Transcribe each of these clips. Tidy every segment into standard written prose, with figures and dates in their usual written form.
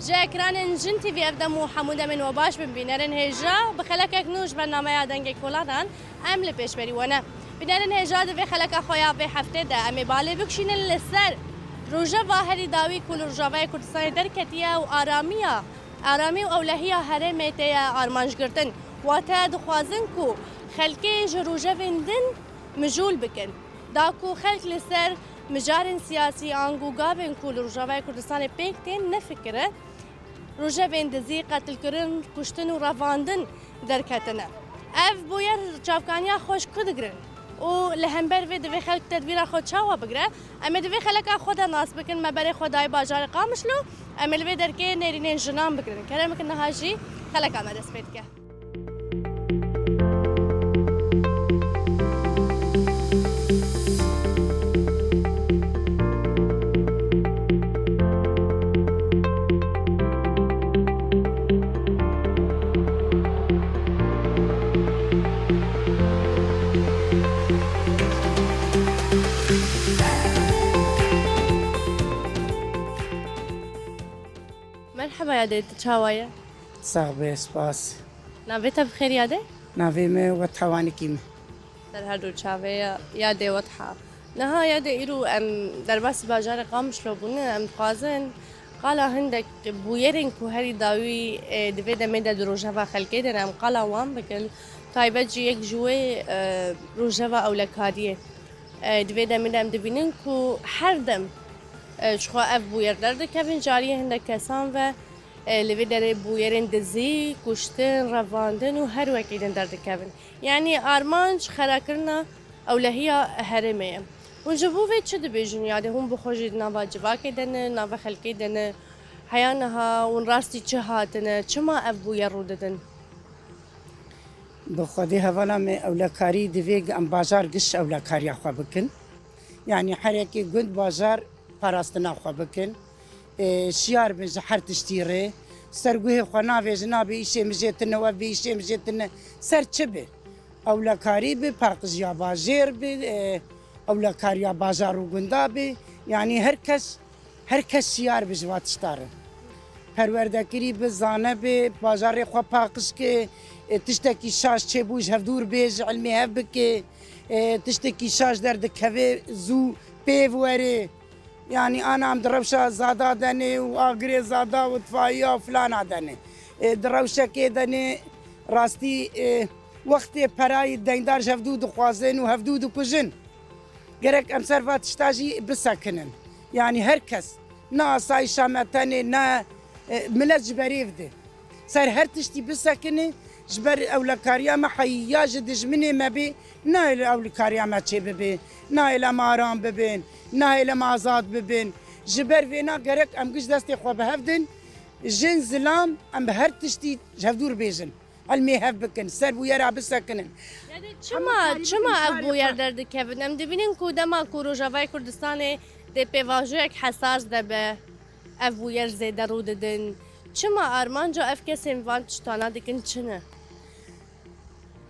جاكران جنتي في أفدمو حمودة من وباش بن بينارن هجا بخلك نوش برنامه يادنگه کولادان ام لپیش بری ونه بینارن هجا دوی خلک خویا به هفته ده امی باله بکشین لسر روجا واهری داوی کل روجاوی کردستان درکتیه و آرامی و اولهیه هرمه تیه آرمانج گرتن واتا دخوازن کو خلکی جروجا وندن مجول بکن داکو خلک لسر مجارن سیاسی آنگو گابن کل روجاوی کردستان پیکتین نفکره روجا وندزی قتل کرن کشتن و رواندن درکتنه اف بویر چافکانیا خوش کدگرن و لهمبر و دوی خلق تدبیر خود چاوا بگره اما دوی خلق خود ناس بکن مبر خدای باجار قامشلو اما لوی درکه نیرینین جنان بگرن کرم کن نهاجی خلق آمد اسپید که مرحبا يا دي تشاوية صاحبي سپاس نافيتا بخير يا دي ناوی می و توانی کیم در هردو تشاوية يا دي واضحة نها يا دي إيرو أم در بس باجار قامش لو بونه أم قازن قال هندك بويرين كو هري داوي دفي دميدا دروجافا خلقي دن أم قال وان بكل طيبة جي يك جوي روجافا أو لكاريه دفي دميدا أم دبينن كو هردم شخوا اف بویر درد کبین جاریه هنده کسان و لوی داره بویرین دزی کشتن رواندن و هر وکیدن درد کبین یعنی آرمانج خراکرنا اولهیا هرمه اونجا بوی چه دبیجون یاده هم بخوشید نوا جواکی دنه نوا خلقی دنه حیانها اون راستی چه هاتنه چه ما اف بویر رو ددن بخودی هوانا می اولکاری دویگ ام بازار گش اولکاری خوا بکن یعنی هر یکی گند بازار پاراستنا خوا بکن شیار بن زحر تشتیره سرگوه خوانا و جناب ایشه مجتنه و بیشه مجتنه سر چه به اولکاری به پاقزیا بازار به اولکاریا بازار و گندا به یعنی هر کس شیار به جواتشتاره پروردگاری به زانه به بازار خوا پاقز که تشتکی شاش چه بوش هفدور بیج علمی هف بکه تشتکی شاش درد کوه زو پیواره يعني أنا عم دروشة زادا دني وأجري زادا وطفايا وفلان دني دروشة كدني راستي وقت براي ديندار هفدود وخوازن وهفدود وكجن جرك أمسر فاتشتاجي بسكنن يعني هركس نا صاي شامتاني نا ملج بريف ده صار هرتشتي بسكنه جبر أولكاريا ما حيا جدج مني ما بي نايل أولكاريا ما تشي ببين نايل مارام ببين نايل مازاد ببين جبر فينا غرق أم قش دستي خو بهفدن جن زلام أم بهرتشتي جهدور بيجن علمي هف بكن سربو يرا بسكنن يعني چما ابو يردرد كيفن ام دبينن كو دما كو روجاوي كردستان دي بيواجوك حساس دبه ابو ير زيد روددن چما ارمانجا اف كسين وان تشتانا دكن چنه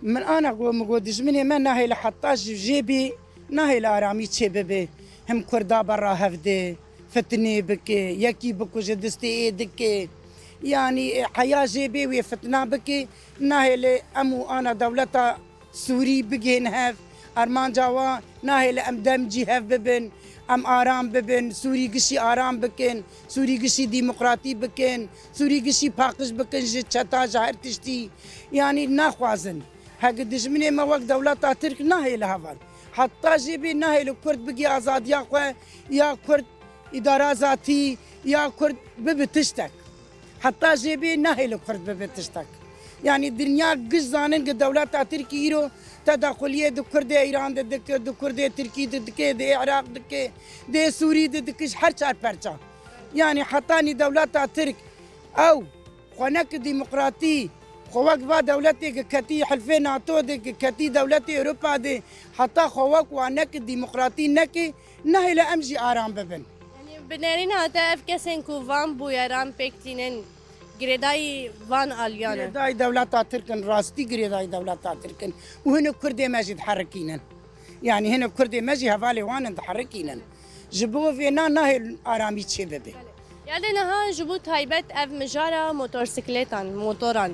من أنا مقول دجمني ما نهي لحطاش جيبي نهي لآرامي تشببه هم كردا برا هفده فتني بكي يكي بكو جدستي ايدكي يعني حياة جيبي وفتنا بكي نهي لأمو أنا دولتا سوري بجين هف أرمان جوا نهي لأم دمجي هف ببن أم آرام ببن سوري قشي آرام بكن سوري قشي ديمقراطي بكن سوري قشي باقش بكن جتا جهر تشتي يعني ناخوازن هاك دجمني ما وقت دولتا ترك نهي لهفال حتى جيبي نهي لكرد بقي آزاد يا كرد إدارة ذاتي يا كرد ببتشتك حتى جيبي نهي لكرد ببتشتك يعني الدنيا قش زانن قد دولتا تركي إيرو تداخلية دو كرد إيران دك دو كرد تركي دك دي عراق دك دي سوري دكش هر چار پرچا يعني حتى دولتا ترك أو خونك ديمقراطي خوك با دولتي كتي حلفين ناتو دي كتي دولتي اوروبا دي حتى خوك وانك ديمقراطي نك نهي لامجي آرام ببن يعني بنارين هاتا اف كسين كو وان بويران بيكتينن گردای وان آلیانه گردای دولتا تركن راستي گردای دولتا تركن وهنا كردي ماجد حركينن يعني هنا كردي ماجي هفالي وان تحركينن جبو فينا نهي آرامي تشي ببي يعني نها جبو تایبەت ev mijara motorsîklêtan motoran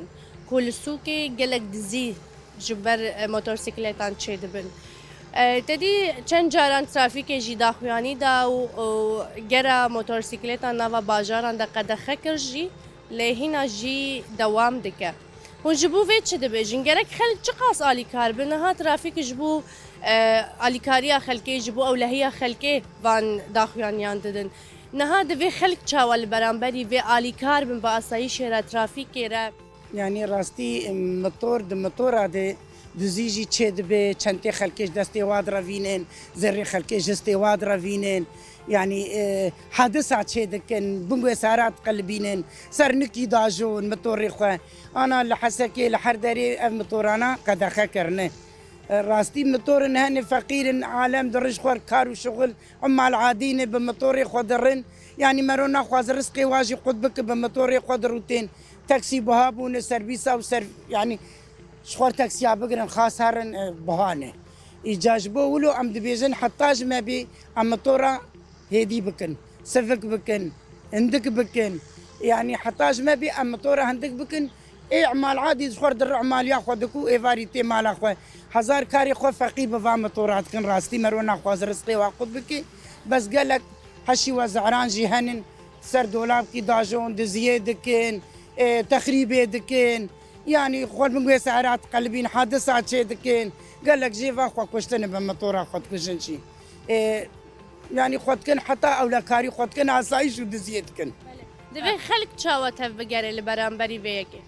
ku li sûkê gelek dizî ji ber motorsîklêtan çê dibin. Tedî çend caran trafîkê jî daxuyanî da û gera motorsîklêtan nava bajaran de qedexe kir jî lêhîna jî dewam dike. Hûn ji bo vê çi dibêjin? Gerek xelk çi qas alîkar bin niha trafîk ji bo alîkariya xelkê ji bo ewlehiya xelkê van daxuyaniyan didin. نها دوی خلق چاوال برانبری و آلیکار بن با آسایش را ترافیک را يعني راستي مطور مطور هذا دزيجي تشد به چنتي خلكش دستي واد رافينين زري خلكش دستي واد رافينين يعني حادثة تشد كان بنقو سارات قلبينين سرنكي داجون مطور خو انا لحسكي لحردري مطورانا قد خكرنا راستي مطور هن فقير عالم درج خور كار وشغل عمال عادين بمطور خضرن يعني مرونا خواز رزقي واجي قطبك بمطور خضروتين تاكسي بهابون سيرفيسا وسر يعني شخور تاكسي بقرن خاص هرن بهانه يجاجبو ولو عم دبيجن حتاج ما بي عم مطورة هدي بكن سفك بكن عندك بكن يعني حتاج ما بي عم مطورة عندك بكن اي اعمال عادي شخور در اعمال ياخذكو اي فاريتي مال اخو هزار كاري خو فقي بفا مطورات كن راستي مرونا خواز رزقي واخذ بكي بس قالك حشي وزعران جهنن سر دولاب كي داجون دزيه دكين تخريبي دكين يعني خود من سعرات قلبين حادثات شي دكين قال لك جيفا خو كشتني بمطورة خود كشن شي يعني خود كن حتى اولا كاري خود كن عصايش ودزيه دكن دوی خلق چاوات هف بگره لبرانبری ویکی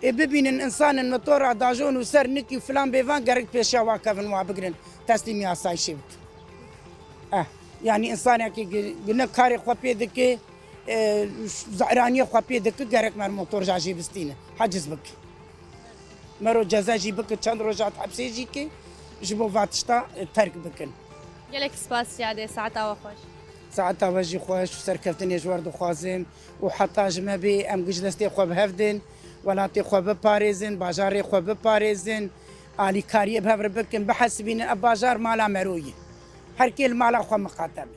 ببين الانسان المطور داجون وسر نكي فلان بيفان قرق بيشا واكفن وابقرن تسليمي عصاي شبت يعني انسان كي قلنا كاري خو بيدك زعرانيه خو بيدك قرق مر موتور جاجي بستينه حجز بك مرو جزا جي بك چند روجات حبسي جيكي جبو فاتشتا ترك بكن گلک سپاس یاده ساعت آوا خوش ساعتها وجي خوش سركفتني جوارد خوازم وحتى جما بي ام قجلستي خو بهفدن ولاتي خو بباريزن باجاري خو بباريزن آلي كاريه بهفر بكن بحسبين باجار مالا مروي هر كل مالا خو مقاتب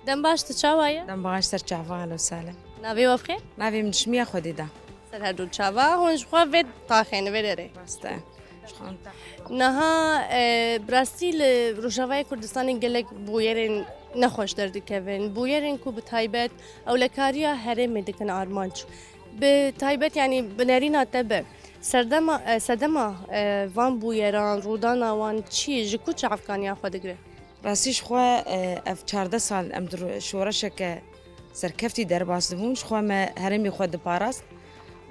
دم باش تچاوایه دم باش سر چاوا اهلا وسهلا ناوی وفخه نافي من شمية خودي دا سر هدول چاوا هونج خو وید تاخین ویدره باستا شخان نها براستی روجاوای کردستان گلک بویرین نخوش درد کevin بویرین کو بتایبت او لکاریا هرم دکن آرمانچ بتایبت يعني بنارينا تبع سردما وان بویران رودان وان چی جکو چافکان یا خود گره راسيش خوا اف 14 سال ام شورشك سركفتي درباس دبون خوا ما هرمي خود باراست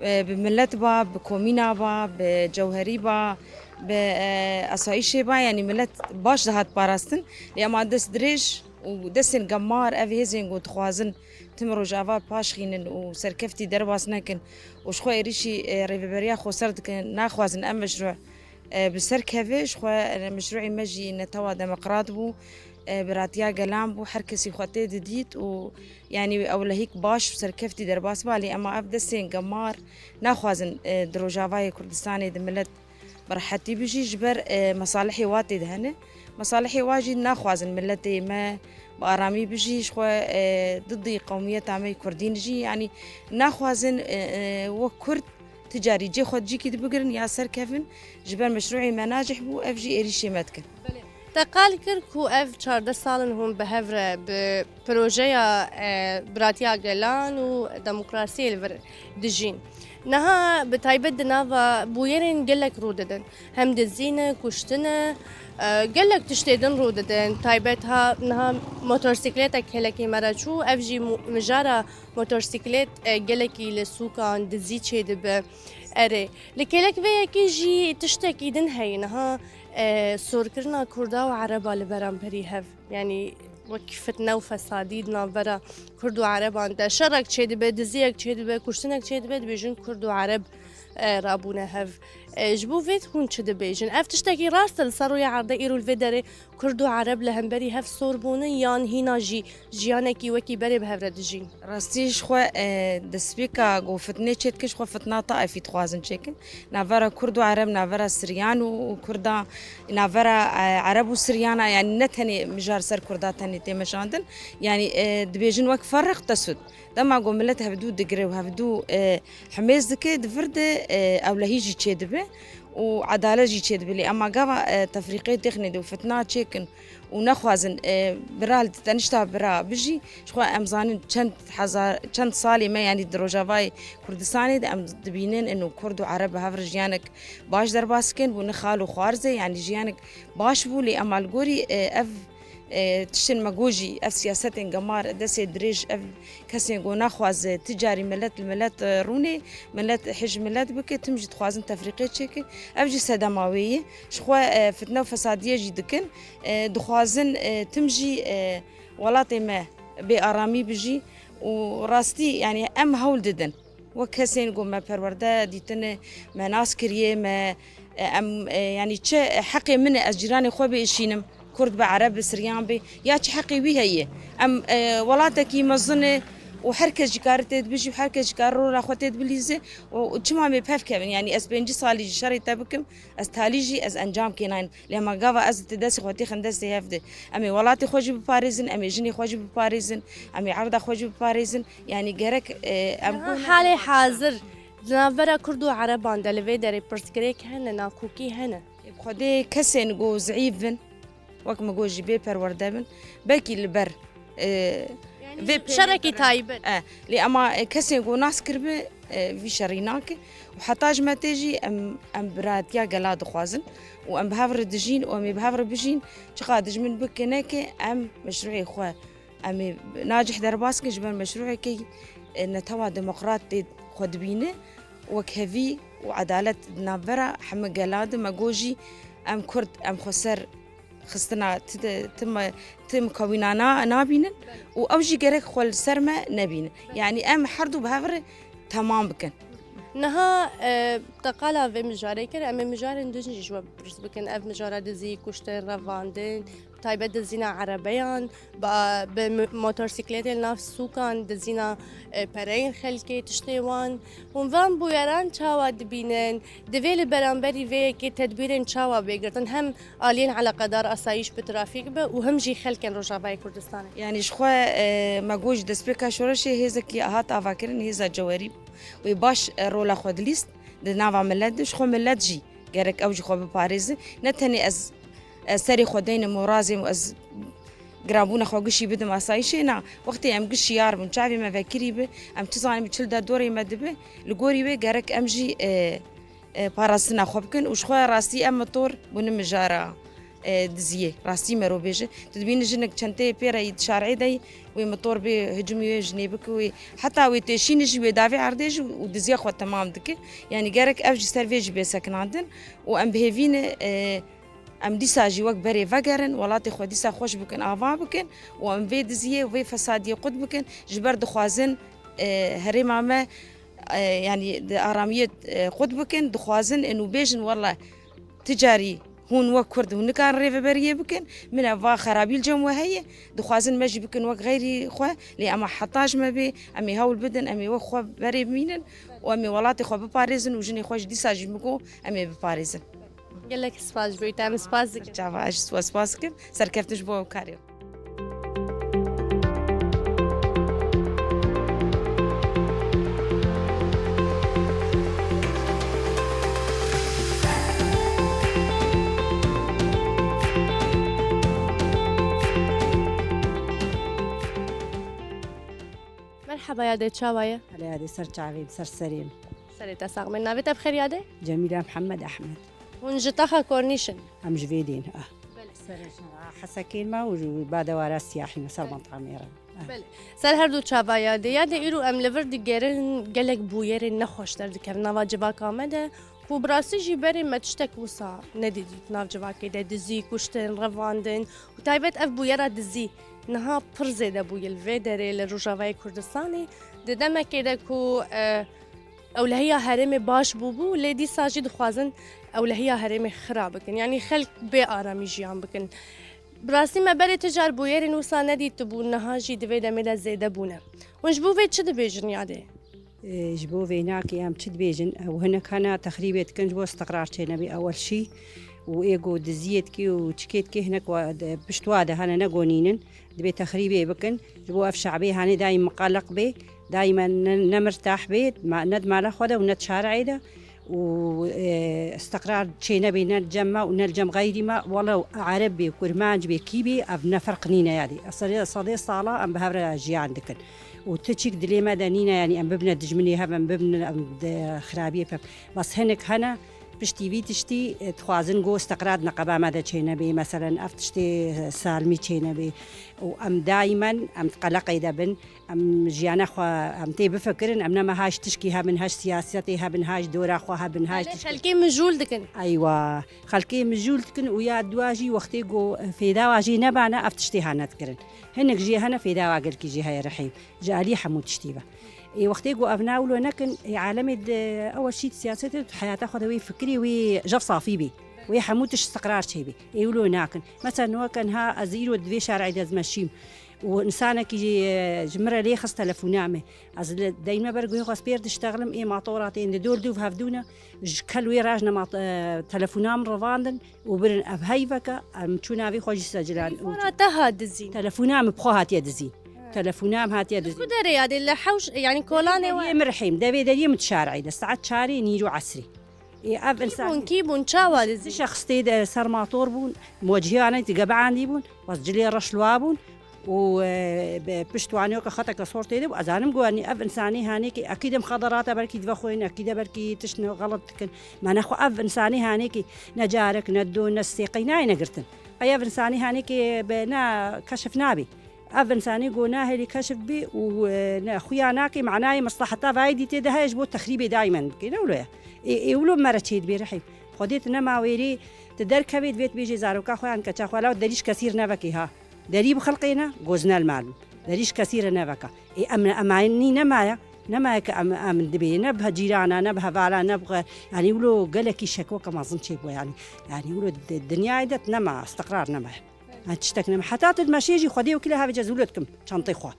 بملت با بكومينا با بجوهري با بأسايشي با يعني ملت باش دهات باراستن لما دس دريج ودسن قمار افيزين وتخوازن تمرو جافا باشخينن وسركفتي درباس نكن وشخوا يريشي ريفبريا خو سرد ناخوازن ام مشروع بسركفش خوا مشروعي مجي نتوا ديمقراط بو براتيا قلام بو حركسي خواتي ديت ويعني او لهيك باش سركفتي درباس بالي اما افدسين قمار ناخوازن دروجافاي كردستاني دملت برحتي بيجي جبر مصالحي واتي دهنه مصالحي واجد ناخوازن ملتي ما بارامي بيجي خوا ضدي قوميه عمي كردين جي يعني ناخوازن وكرد تجاري جي خود جي كي بقرن يا سر كيفن جبال مشروعي ما ناجح بو اف جي اريشي متكن تقال كركو اف 14 سالن هم بهفره ببروجيا براتيا جلان وديمقراطيه دجين نها بتايبت دنافا بويرين قلك روددن هم دزينه كشتنه قلك تشتيدن روددن تايبتها نها موتورسيكليتك هلكي مرچو اف جي مجارا موتورسيكليت قلكي لسوكان دزي تشيد ب اري لكلك ويكي جي تشتكي دن هي نها سوركرنا كردا وعربا لبرامبري هف يعني وكفتنا وفساديدنا برا كرد وعرب عند شرك تشي دبي دزيك تشي دبي كرسنك تشي دبي بيجن كرد وعرب رابونا هف جبو فيت هون تشد بيجن اف تشتكي راسل صاروا يا عرض ايرو الفيدري كردو عرب لهمبري هف صوربون يان هينا جيانكي وكي بري بهفرد جين راستيش خو دسبيكا قوفتني تشتكش خو فتنا طائفي تخوازن تشكن نافرا كردو عرب نافرا سريان وكردا نافرا عرب وسريانا يعني نتني مجار سر كردات تني تيمشاندن يعني دبيجن وك فرق تسود دما قوملت هبدو دقري وهبدو حميز دكي دفرد أولهيجي تشدبه وعدالة جي تشدبه لي أما قوا تفريقية تخني دو فتنا تشيكن ونخوازن برال تنشتا برا بجي شخوا أمزانين چند سالي ما يعني دروجافاي كردستاني دا أم دبينين إنه كرد وعرب هفر جيانك باش درباسكن ونخال وخوارزة يعني جيانك باش بو لي أما القوري أف تشتن مجوجي اف سياستن جمار دسي دريج اف كسين جو نخواز تجاري ملت الملت روني ملت حج ملت بك تمجي تخوازن تفريقي تشيكي اف جي سدماويه شخوا فتنه وفساديه جي دكن دخوازن تمجي ولاتي ما بارامي بجي وراستي يعني ام هول ددن وكسين جو ما برورده ديتن ما ناس كريه ما ام يعني حقي من اجيراني خو بيشينم كرد بعرب سريان بي يا حقي وي هي ام ولاتك مظن وحركه جكارتت بيجي وحركه جكارو راخوتت بليزه وجمع مي بفك يعني اس بنجي صالي شريطه بكم اس تاليجي از انجام كيناين لما غافا از تدس خوتي خندس هفده امي ولاتي خوجي بباريزن امي جني خوجي بباريزن امي عرضه خوجي بباريزن يعني جرك ام حالي حاضر نافرا كردو عربان دلوي دري برسكريك هنا ناكوكي هنا بخدي كسن جو زعيفن وقت ما جوجي بيبر وردابن باقي البر يعني شركي تايبن لي اما كسي جو ناس كربه في شريناك وحتاج ما تجي ام برات يا جلاد خوازن وام بهافر دجين وام بهافر بجين شقادج من بكناك ام مشروعي خو ام ناجح درباسك جبن مشروعي كي نتوا ديمقراط خد بينه وكهفي وعداله نافرا حم جلاد ما جوجي ام كرد ام خسر خستنا تم كوينانا نابين وأوجي جرك خل سرمة نبين يعني أم حردو بهفر تمام بكن نها تقالا في مجاري كر أم مجار ندوجي جوا برس بكن أف مجارة دزي كشتر رفاندن تايبة دزينا عربيان بموتورسيكلات النفس سوكان دزينا برين خلكي تشتيوان ونفان بويران تشاوا دبينن دفيل برانبري في كي تدبيرن تشاوا بيقرتن هم آلين على قدر أسايش بترافيق وهم جي خلكن رجاباي كردستان يعني شخوا مجوج دسبيكا شورشي هزكي أهات أفاكرن هزا جواريب ويباش رولا خود ليست دنافع ملاد شخو ملاد جي جرك أوجي خو بباريز نتني از سري خدين مرازم وأز قرابونا خوقشي بدم أسايشي نا وقتي أم قشي يار من شعبي ما فكري به أم تزاني بتشلدا دوري ما دبه لقوري به جرك أمجي باراسنا خبكن وشخوا راسي أم طور بن مجارة دزيه راسي مرو بيجي تدبين جنك شنتي بيرا يتشارعي داي ومطور به هجومي جنيبك وحتى ويتشين جي ودافع عردج ودزيه خو تمام دك يعني جرك أفجي سيرفيج بسكن عندن وأم بهفين ام ديسا جي وك بري فقرن ولاتي خو ديسا خوش بكن آفا بكن وام في دزيه وفي فسادية قد بكن جبر دخوازن هريما ما يعني آرامية قد بكن دخوازن انو بيجن والله تجاري هون وك كرد هون كان ريفا بريه بكن من افا خرابي الجو هي دخوازن ماجي بكن وك غيري خو لي اما حطاج ما بي امي هول بدن امي وك خو بري مينن وامي ولاتي خو بباريزن وجني خوش ديسا جي مكو امي بباريزن قال لك سباز بيت عم سباز جافا ايش سباز كم سركفتش بو كاريو مرحبا يا دي تشاوايا هلا هذه سر تعبين سر سليم سريتا ساق من نافت بخير يا دي جميلة محمد أحمد ونجتاخا كورنيشن هم جفيدين حسكين ما وبعد ورا السياحي مثل مطعم إيران بله سر هر دو تشاوايا دي يا دي إيرو أم لفر دي جيرن قالك بوير نخوش در دكرنا واجباك آمده و براسي جي بري ما تشتك وصا نديدي ناف جواكي ده دزي كشتن رفاندن و تايبت اف بويرا دزي نها پر زیده بویل و داره لروجاوای کردستانی ددم که دکو اولهیا هرم باش بو لیدی ساجد خوازن اولهیا هرم خراب بکن یعنی خلق به آرامی جیان بکن براستی ما بری تجار بویر نوسا ندید تبون نها جی دوی دمیده زیده بونه ونج بو وید چه دبیجن یاده؟ جبو فيناك يام تشد بيجن وهنا كان تخريبة كنج بو استقرار نبي أول شيء وإيجو دزيت كي وتشكيت كي هناك بشتواده هنا نقونينن دبي تخريبة بكن جبو أف شعبي هاني دايما مقلق بي دايما نمرتاح بي ند مال خدا وند شارعي ده واستقرار نبي نتجمع ونلجم غيري ما والله عربي وكرمانج بي كيبي أبنا فرق نينا يعني صدي صالة أم بهذا جي عندكن وتشيك دلي مدنينا يعني أم ببنا دجمني هذا أم ببنا خرابية بس هنا بشتي في تشتي تخوازن جو استقرار نقبا ماذا نبي مثلا أفتشتي سالمي نبي وأم دائما أم تقلق إذا بن أم جيانا خوا أم تي بفكرن أم نما هاش تشكيها من هاش سياستها من هاش دورا خواها من هاش خلقي مجول دكن أيوة خلقي مجول دكن ويا دواجي وقتي جو في دواجي نبانا أفتشتيها نذكرن هنك جي هنا في دواجر كي جي هاي رحيم جالي حمود تشتيبه وقتي جو أبناء ولو نكن عالمي أول شيء سياسته حياته خذوي فكري وجف صافي بي ويحموتش استقرار شيء بي يقولوا ناكن مثلا كان ها أزيرو دبي شارع داز مشيم وإنسانك يجي جمرة ليه خص تلفونامه از دايما برجو خص بيرد اشتغلم إيه معطوراتين دول دوف هفدونا كلوي راجنا مع تلفونام رفاندن وبرن أبهيفك مشونا في خوش سجلان وراتها دزين تلفونام بخوات يدزين تلفونام هات يدزين كده رياضي اللي حوش يعني كولاني مرحيم دبي دليل متشارعي ده ساعات شاري نيجو عسري إيه أب إنسان كيبون شاوا دزين شخص تيد سر ماطور بون موجهانا تجبعان بون وسجلي رشلوابون وبشتو عنيوك خطك صورتي دي وأزانم جواني أب إنساني هانيك أكيد مخدرات بركي دفخوين أكيد بركي تشنو غلط كن ما نخو أب إنساني هانيك نجارك ندو نسيقي ناي نقرتن أي أب إنساني هانيك بنا كشف نابي أب إنساني جوناه اللي كشف بي وخويا ناكي معناي مصلحتها فايدي تده يجبو تخريبي دائما كده ولا يقولوا مرتشيد بيرحيم خديت نما ويري تدرك بيت بيت بيجي زاروكا خوان كتشا خلا ودريش كثير نبكي ها دريب خلقينا جوزنا المال دريش كثير نبكا أماني نما كأم دبي نبها جيرانا نبها فعلا نبغى يعني يقولوا قالك يشكوا كما ظن شيء يعني يقولوا الدنيا عدت نما استقرار نما هتشتكنا حتى المشي يجي خديه وكلها بجزولتكم شنطي خوا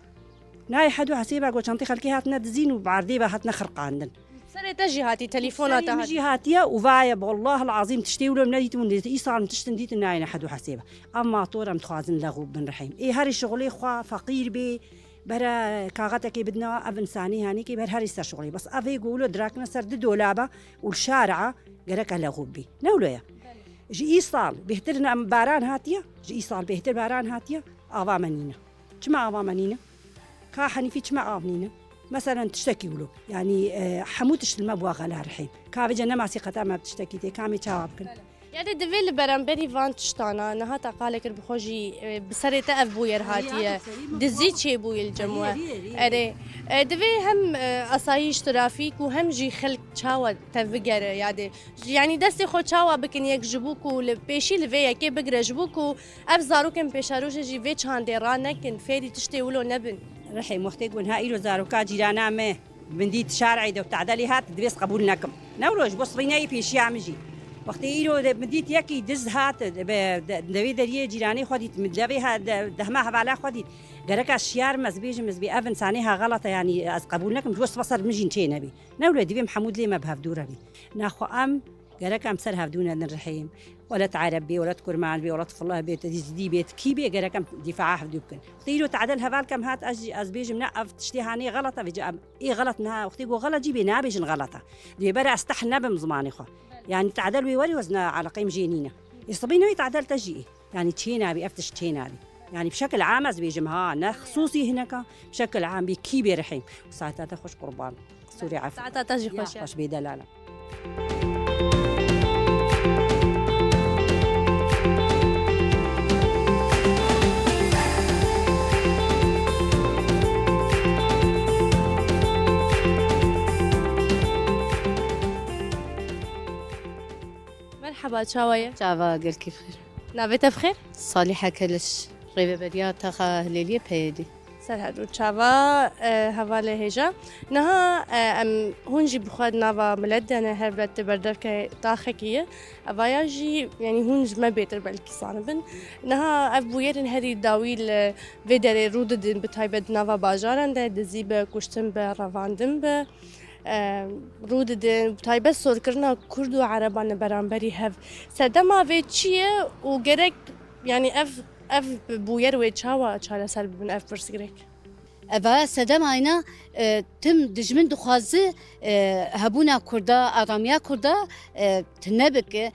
ناي حدو حسيبها قو شنطي خلكي هاتنا دزين وبعرديبها هاتنا خرق عندنا سرت جهاتي تليفونات جهاتية وفايا والله العظيم تشتي ولا مناديت من إيصال تشتنديت ناينا حدو حسيبها أما طورة متخازن لغو بن رحيم إيه هاري شغلي خوا فقير بي برا كاغتك بدنا أب إنساني هاني كي بر هاري سر شغلي بس أفي يقولوا دراكنا سر دولابة والشارعة جرك لغو بي نولويا جي إيصال بيهترنا باران هاتية جي إيصال بيهتر باران هاتية أضا منينا جمع أضا منينا كاحني في جمع أضنينا مثلا تشتكي له يعني حموتش المبوغ لها الحين كافي ما ثقة ما بتشتكي تي كامي تشاوبكن يعني دفيل برامبري فان تشتانا نها تقالك بخوجي بسرت أبوير هاتية دزيت شي بوي الجموع أري دفي هم أصايش ترافيك وهم جي خلق تشاوا تفجر يعني دستي خو تشاوا بكن يك جبوكو لبيشي لفيا كي بقرا جبوكو أبزاروكن بيشاروش جي في تشاندي رانكن فيدي تشتي ولو نبن رحيم وقت يقول هاي له زاروكا جيرانا ما بنديت شارعي دو تعدلي هات دبيس قبولناكم نولوش بص بيناي في شيء عمجي وقت يلو بديت يكي دز هات دوي دريه جيراني خديت مدلبي هاد دهمها على خديت قالك الشيار مزبي افن سانيها غلطه يعني از قبولناكم بص بصر مجين تشي نبي نولو دبي محمود لي ما بهفدوره بي ناخو ام قالك ام سر هفدونا الرحيم ولا تعرب بي ولا تكر مع البي ولا طفل الله بيت دي بيت كيبي قال كم دفاع حدوكن تيجوا تعدلها بالكم هات أزبيج منقف تشتيهاني غلطة بيجي إيه غلط نها وقتي جو غلط جيبي نابيج غلطة دي برا استحنا بمزماني خو يعني تعدل ويوري وزنا على قيم جينينا يصبينه يتعدل تجي يعني تشينا بي أفتش تشينا بي يعني بشكل عام أزبيج مها خصوصي هناك بشكل عام بكيبي رحيم وساعتها تخش قربان سوري عفوا ساعتها تجي خوش بدلالة مرحبا تشاوية شافا قال كيف خير نافيتا بخير؟ صالحة كلش ڕێبەبەریا تەخە هلێلیە پێدی سەر هەردوو چاوا هەوا لە هێژە نەها ئەم هونجی بخواد ناوا ملەت دەنە هەربەت بەردەفکە تاخەکیە ئەڤایاژی ینی هونج مە بێتر بەلکی سانە بن نەها ئەف بویێرن هەری داوی لە vê derê rû didin bi taybet nava bajaran de dizî be kuştin be revandin be rû didin taybet sorkirina Kurd û Ereban li beramberî hev sedema vê çi ye û gerek yani ev bûyer wê çawa çareser bibin ev pirsgirêk ئەڤە سەدەم ئاینە تم دژمن دخوازی هەبوونا کووردا ئارامیا کووردا تنە بکە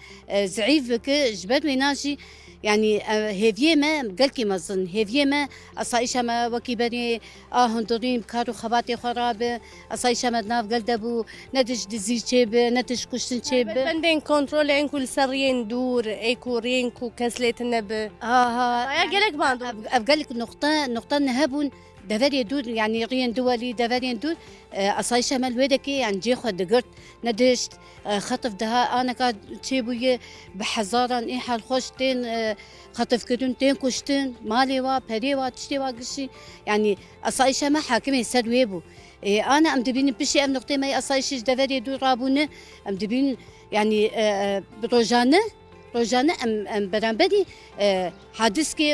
زعیف بکە ji ber wê najî yani hêviyê me gelkî mezin hêviyê me esayîşa me wekî berê a hundirîn kar û xebatê xwe rabe esayîşa me nav gel de bû ne tişt dizî çêbe ne tişt kuştin çêbe bendên kontrolên ku li ser riyên dûr ê ku riyên ku kes lêtine bi aya gelek bandû ev gelek noxta ne hebûn deverê dûr yani riyên duwelî deverên dûr esayîşa me li wê dekê yani cê xwe digirt ne dişt xetif daha aneka çêbûye bi hezaran ê helxweş tên xetifkirin tên kuştin malê wa perê wa tiştê wa gişî yani esayîşa me hakimê ser wê bû ana em dibînin piştî ev noxtê me esayîşî ji deverê dûr rabûne em dibînin yani bi rojane em beramberî hadiskê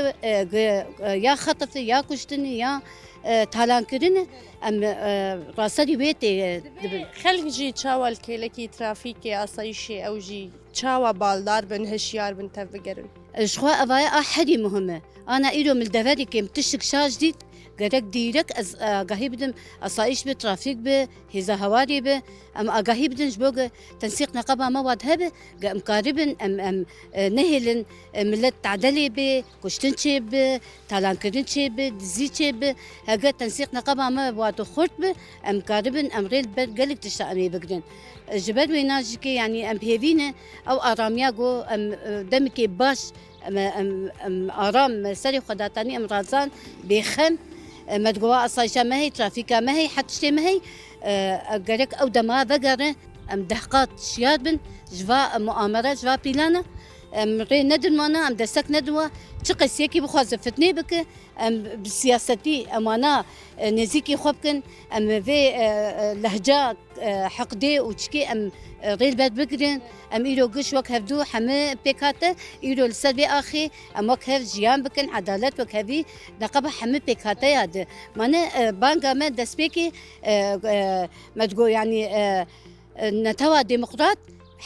ya xetifê ya kuştinê ya talankirinê em raserî wê tê dibin xelk jî çawa li kêlekî trafîkê asayîşê ew jî çawa baldar bin hişyar bin tev bigerin ji xwe evaya a herî muhim e ana îro min deverêkê min tiştik şaj dît gerek dîrek ez agahî bidim asayîş bi trafîk bi hêza hewarê bi em agahî bidin ji bo tensîq neqeba me wad hebe em karibin em nehêlin millet tedelê bê kuştin çêbe talankirin çêbe dizî çêbe heger tensîq neqeba me wad xurt bi em karibin em rêl ber gelek tişta em ê bigirin ji ber wê najîkê yani em pêvîne ew aramiya got em demekê baş em aram serê xwedatanî em razan bêxem مدگوها اسایشا مهی ترافیکا مهی حتشتی مهی گرک او دما بگره ام دهقات شیاد بن جوا مؤامره جوا پیلانه ام ری ندن مانا ام دستک ندوا چه قصیه کی بخواز فتنه بکه ام سیاستی امانا نزیکی خوب کن ام وی لهجه حقدی و چکی ام ریل بد بگرن ام ایرو گش وک هفدو همه پیکاته ایرو لسر بی آخی ام وک هف جیان بکن عدالت وک هفی نقبه همه پیکاته یاد من بانگا من دست بیکی مدگو یعنی نتوا ديمقراط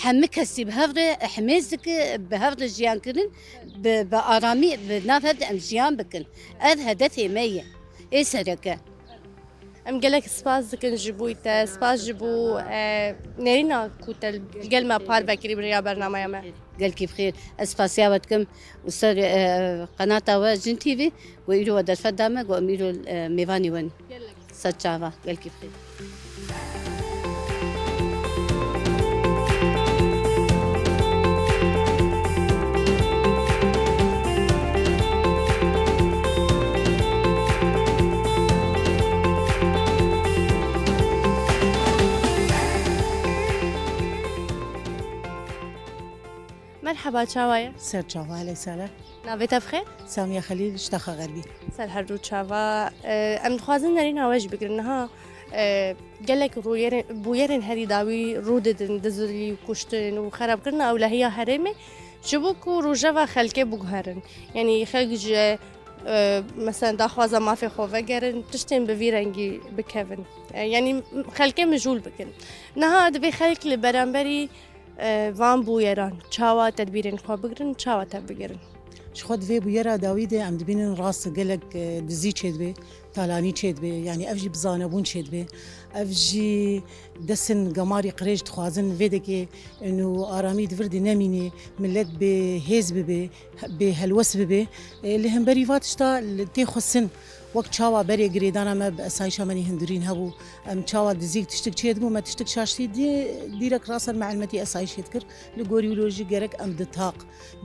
همه کسی به هفته حمایت که به هفته جیان کردن به آرامی به نفرد ام جیان بکن از هدفی میه ای سرکه ام gelek spas dikin ji bo te spas ji bo nerîna ku te gel me par vekirî biriya bernameya me gelkî bixêr ez spasiya we dikim û ser qenata we Jin TV û îro we derfet dame got em îro mêvanê wen ser çava gelkî bixêr مرحبا چاوایە سەر چاوا لە ساە ناوێتە بخێر سامیە خەلیل شتەخە غەربی سەر هەردوو چاوا ئەم دخوازن نەرین ناوەش بگرنها gelek bûyerên herî dawî rû didin dizilî û kuştin û xerabkirina ewlehiya herêmê ji bo ku rojeva xelkê biguherin yanî xelk ji mesela daxwaza mafê xwe vegerin tiştên bi vî rengî bikevin yanî xelkê mijûl bikin niha divê xelk li beramberî van bûyeran çawa tedbîrên xwe bigirin çawa te bigirin ji xwe divê bûyera dawî de em dibînin rast gelek dizî çêdibê talanî çêdibê yani ev jî bizanebûn çêdibê ev jî destin gemarî qirêj dixwazin vêdekê û aramî divirdê nemînê millet bê hêz bibe bê helwes bibe li hemberî va tişta tê xwesin وەک چاوا بەرێ گرێدانە مە بە ئەسایشە منی هەندورین هەبوو ئەم چاوا دزیک تشتێک چێت بوو مە تشتێک شاشتی دیرەک ڕاستن معلمەتی ئەسایشێت کرد لە گۆری ولۆژی گەرەک ئەم دتاق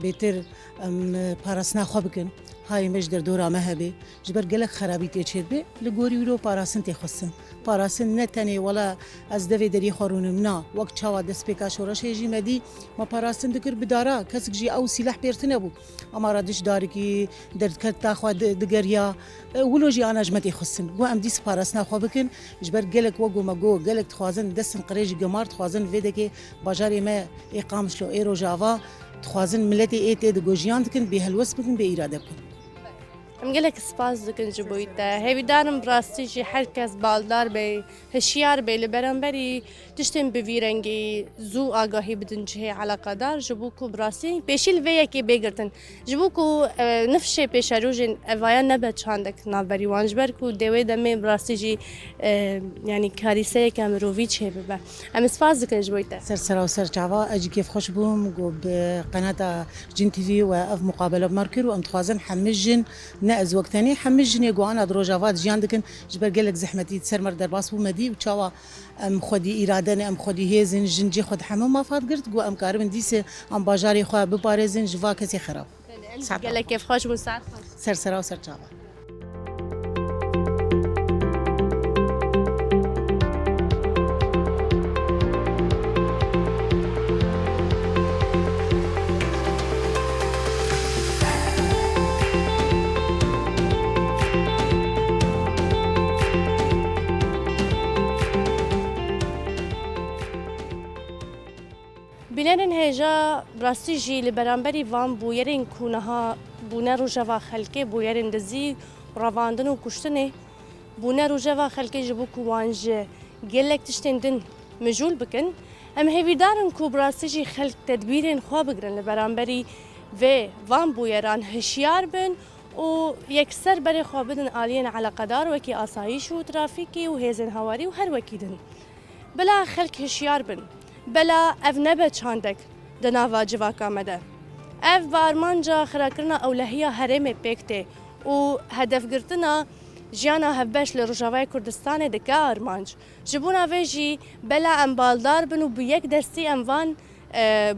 بێتر ئەم پاراستنا خوا بکەن های مەش دەردۆرامە هەبێ ji ber gelek xerabî tê çêt bê li gorî wilo parastin tê xwestin parastin ne tenê wela ez devê derî xwarûnim na wek çawa destpêka şoreşê jî me dî me parastin dikir bi dara kesik jî ew sîleh pêrtin nebû ama ra diş darekî derdket taxwa digeriya wilo jî ana ji me tê xwestin gu em dîs parastina xwe bikin ji ber gelek wek me got gelek dixwazin destin qirê jî gemar dixwazin vê dekê bajarê me ê qamişlo ê rojava dixwazin milletê ê tê digojiyan dikin bê helwest bikin bê îrade bikin ام گلک سپاس دکن جبویده هیویدارم براستی جی هر کس بالدار بی هشیار بی لبرانبری تشتیم بویرنگی زو آگاهی بدن جه علاقه دار جبو کو براستی پیشیل ویا کی بگرتن جبو کو نفشه پیشروجن اویا نبت چاندک نابری وانجبر کو دوی دمی براستی جی یعنی کاریسه کم روی چه ببه ام سپاس دکن جبویده سر سر چاوا اجي كيف خوش بوم جو بقناه جين تي في واف مقابله بماركر وام تخازن حمجن ناز وقتاني حمجن يقو انا دروجافات جيان دكن جبر قالك زحمتي تسرمر درباس بو مدي وتشاوا ام خدي ارادني ام خدي هيزن جنجي خد حمام ما فات قرت جو ام كاربن ديسه ام باجاري خو بباريزن جوا كسي خراب گلک کیف خوش بون ساعت سر سر چاوا بینرین هجا براستی جی لبرانبری وان بویرین کونها بونه روجوا خلکه بویرین دزی رواندن و کشتنه بونه روجوا خلکه جبو کوانج گلک تشتندن مجول بکن ام هیویدارن کو براستی جی خلک تدبیرین خواه بگرن لبرانبری و وان بویران هشیار بن و یکسر بری خواه بدن آلین علاقه دار وکی آسایش و ترافیکی و هیزن هواری و هر وکی دن بلا خلک هشیار بن بلا اف نبه چاندک دناوا جواکا مده اف بارمانجا خراکرنا اولهیه هرم پیکته و هدف گرتنا جیانا هفبش لرجاوای کردستان دکا ارمانج جبونا ویجی بلا ام بالدار بنو بیک دستی اموان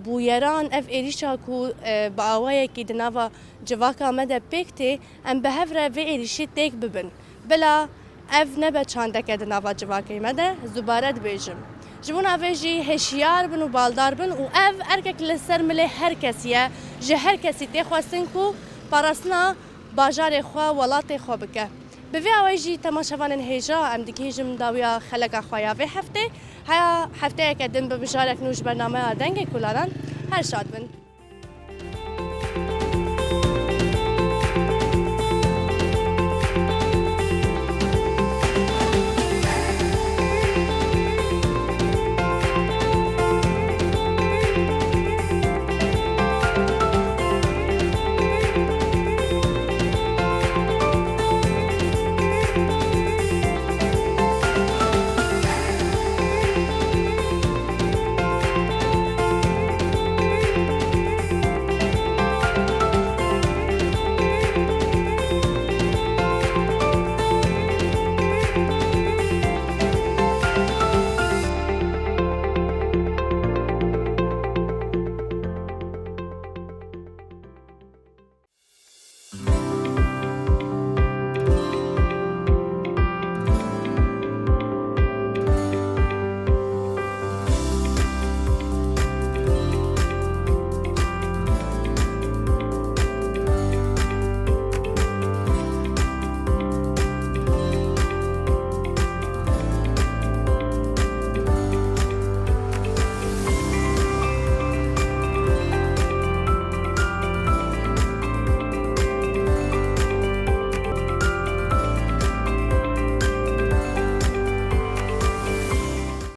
بویران اف ایریشا کو باوایه کی دناوا جواکا مده پیکته ام بهفره و ایریشی تیک ببن بلا اف نبه چاندک دناوا جواکا مده زبارت بیجم جبون آویجی هشیار بن و بالدار بن و اف ارکک لسر ملی هر کسیه جه هر کسی تخواستن کو پاراسنا باجار خوا ولات خوا بکه بوی آویجی تماشاوان هجا ام دیگه هجم داویا خلق خوایا و هفته ها هفته اکدن به بجارک نوش برنامه دنگ کلاران هر شاد بن